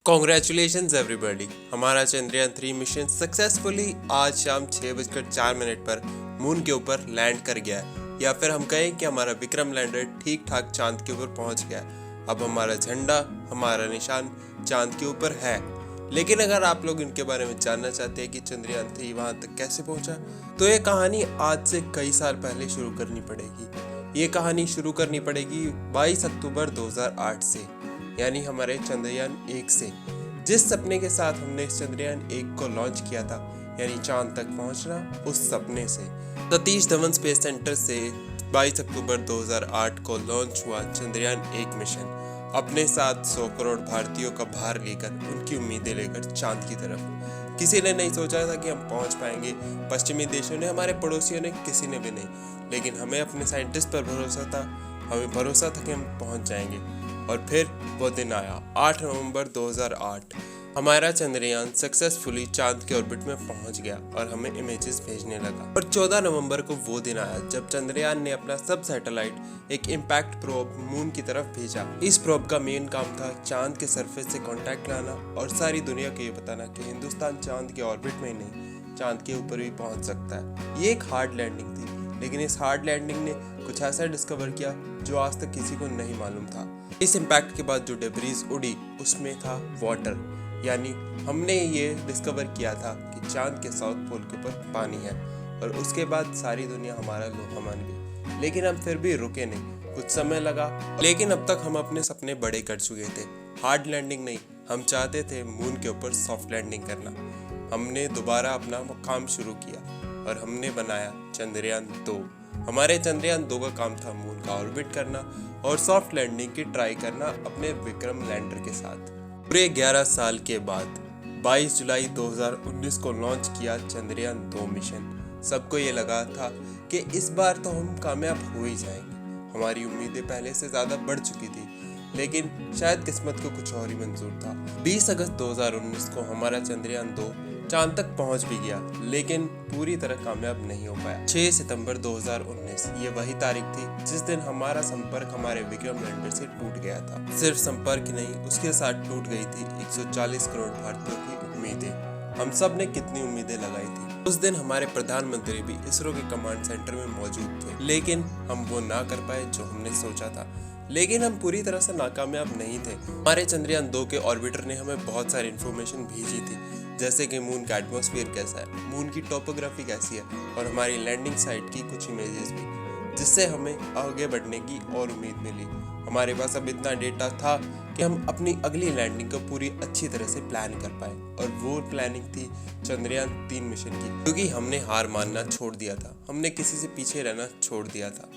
Congratulations everybody, हमारा Chandrayaan 3 mission successfully आज शाम 6:04 पर मून के ऊपर लैंड कर गया है, या फिर हम कहें कि हमारा विक्रम लैंडर ठीक ठाक चांद के ऊपर पहुंच गया है। अब हमारा झंडा, हमारा निशान चांद के ऊपर है। लेकिन अगर आप लोग इनके बारे में जानना चाहते हैं कि चंद्रयान 3 वहां तक कैसे पहुंचा, तो ये कहानी आज से कई साल पहले शुरू करनी पड़ेगी। ये कहानी शुरू करनी पड़ेगी 22 अक्टूबर 2008 से, यानी हमारे चंद्रयान 1 से, जिस सपने के साथ हमने चंद्रयान 1 को लॉन्च किया था, यानी चांद तक पहुंचना, उस सपने से। सतीश धवन स्पेस सेंटर से 22 अक्टूबर 2008 को लॉन्च हुआ चंद्रयान 1 मिशन, अपने साथ 100 करोड़ भारतीयों का भार लेकर, उनकी उम्मीदें लेकर चांद की तरफ। किसी ने नहीं सोचा था कि हम पहुंच पाएंगे। पश्चिमी देशों ने, हमारे पड़ोसियों ने, किसी ने भी नहीं। लेकिन हमें अपने साइंटिस्ट पर भरोसा था, हमें भरोसा था कि हम पहुंच जाएंगे। और फिर वो दिन आया 8 नवंबर 2008। हमारा चंद्रयान सक्सेसफुली चांद के ऑर्बिट में पहुंच गया और हमें इमेजेस भेजने लगा। और 14 नवंबर को वो दिन आया जब चंद्रयान ने अपना सब सैटेलाइट एक इम्पैक्ट प्रोब मून की तरफ भेजा। इस प्रोब का मेन काम था चांद के सरफेस से कांटेक्ट लाना और सारी दुनिया को ये बताना कि हिंदुस्तान चांद के ऑर्बिट में ही नहीं, चांद के ऊपर भी पहुंच सकता है। ये एक हार्ड लैंडिंग थी, लेकिन इस हार्ड लैंडिंग ने कुछ ऐसा डिस्कवर किया जो आज तक किसी को नहीं मालूम था। इस इम्पैक्ट के बाद जो डेब्रीज उड़ी, उसमें था वाटर, यानी हमने ये डिस्कवर किया था कि चांद के साउथ पोल के ऊपर पानी है। और उसके बाद सारी दुनिया हमारा लोहा मान गई। लेकिन हम फिर भी रुके नहीं, कुछ समय लगा, लेकिन अब तक हम अपने सपने बड़े कर चुके थे। हार्ड लैंडिंग नहीं, हम चाहते थे मून के ऊपर सॉफ्ट लैंडिंग करना। हमने दोबारा अपना काम शुरू किया और हमने बनाया चंद्रयान 2। हमारे चंद्रयान 2 का काम था मून का ऑर्बिट करना और सॉफ्ट लैंडिंग की ट्राई करना अपने विक्रम लैंडर के साथ। पूरे 11 साल के बाद 22 जुलाई 2019 को लॉन्च किया चंद्रयान 2 मिशन। सबको ये लगा था कि इस बार तो हम कामयाब हो ही जाएंगे। हमारी उम्मीदें पहले से ज़्यादा बढ़ चुकी थी, लेकिन शायद किस्मत को कुछ और ही मंजूर था। 20 अगस्त 2019 को हमारा चंद्रयान 2 चांद तक पहुंच भी गया, लेकिन पूरी तरह कामयाब नहीं हो पाया। 6 सितंबर 2019 ये वही तारीख थी जिस दिन हमारा संपर्क हमारे विक्रम लैंडर से टूट गया था। सिर्फ संपर्क नहीं, उसके साथ टूट गई थी 140 करोड़ भारतीयों की उम्मीदें। हम सब ने कितनी उम्मीदें लगाई थी। उस दिन हमारे प्रधानमंत्री भी इसरो के कमांड सेंटर में मौजूद थे, लेकिन हम वो ना कर पाए जो हमने सोचा था। लेकिन हम पूरी तरह से नाकामयाब नहीं थे। हमारे चंद्रयान 2 के ऑर्बिटर ने हमें बहुत सारी इन्फॉर्मेशन भेजी थी, जैसे कि मून का एटमॉस्फेयर कैसा है, मून की टोपोग्राफी कैसी है, और हमारी लैंडिंग साइट की कुछ इमेजेस भी, जिससे हमें आगे बढ़ने की और उम्मीद मिली। हमारे पास अब इतना डेटा था कि हम अपनी अगली लैंडिंग को पूरी अच्छी तरह से प्लान कर पाए। और वो प्लानिंग थी चंद्रयान 3 मिशन की, क्योंकि हमने हार मानना छोड़ दिया था, हमने किसी से पीछे रहना छोड़ दिया था।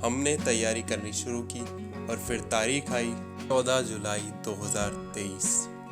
हमने तैयारी करनी शुरू की और फिर तारीख आई 14 जुलाई 2023।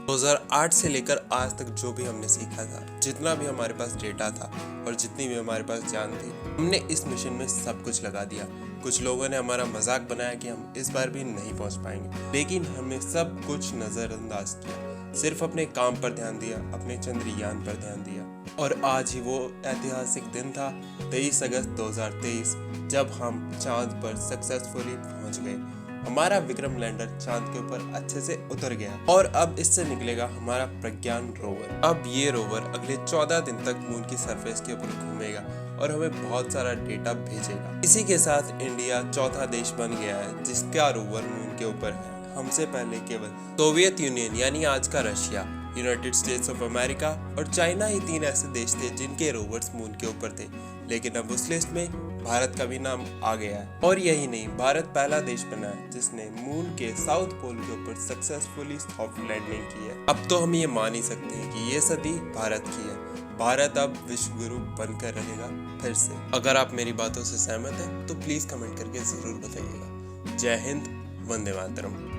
2008 से लेकर आज तक जो भी हमने सीखा था, जितना भी हमारे पास डेटा था और जितनी भी हमारे पास जान थी, हमने इस मिशन में सब कुछ लगा दिया। कुछ लोगों ने हमारा मजाक बनाया कि हम इस बार भी नहीं पहुंच पाएंगे, लेकिन हमने सब कुछ नजरअंदाज किया, सिर्फ अपने काम पर ध्यान दिया, अपने चंद्रयान पर ध्यान दिया। और आज ही वो ऐतिहासिक दिन था 23 अगस्त 2023, जब हम चांद पर सक्सेसफुली पहुंच गए। हमारा विक्रम लैंडर चांद के ऊपर अच्छे से उतर गया और अब इससे निकलेगा हमारा प्रज्ञान रोवर। अब ये रोवर अगले 14 दिन तक मून की सरफेस के ऊपर घूमेगा और हमें बहुत सारा डेटा भेजेगा। इसी के साथ इंडिया चौथा देश बन गया है जिसका रोवर मून के ऊपर है। हमसे पहले केवल सोवियत यूनियन यानी आज का Russia, United states of America और चाइना ही 3 ऐसे देश थे जिनके रोवर्स मून के ऊपर थे। लेकिन अब उस लिस्ट में भारत का भी नाम आ गया है। और यही नहीं, भारत पहला देश बना है जिसने मून के साउथ पोल के ऊपर सक्सेसफुली सॉफ्ट लैंडिंग की है। अब तो हम ये मान ही सकते हैं कि ये सदी भारत की है। भारत अब विश्व गुरु बनकर रहेगा फिर से। अगर आप मेरी बातों से सहमत हैं तो प्लीज कमेंट करके जरूर बताइएगा। जय हिंद, वंदे मातरम।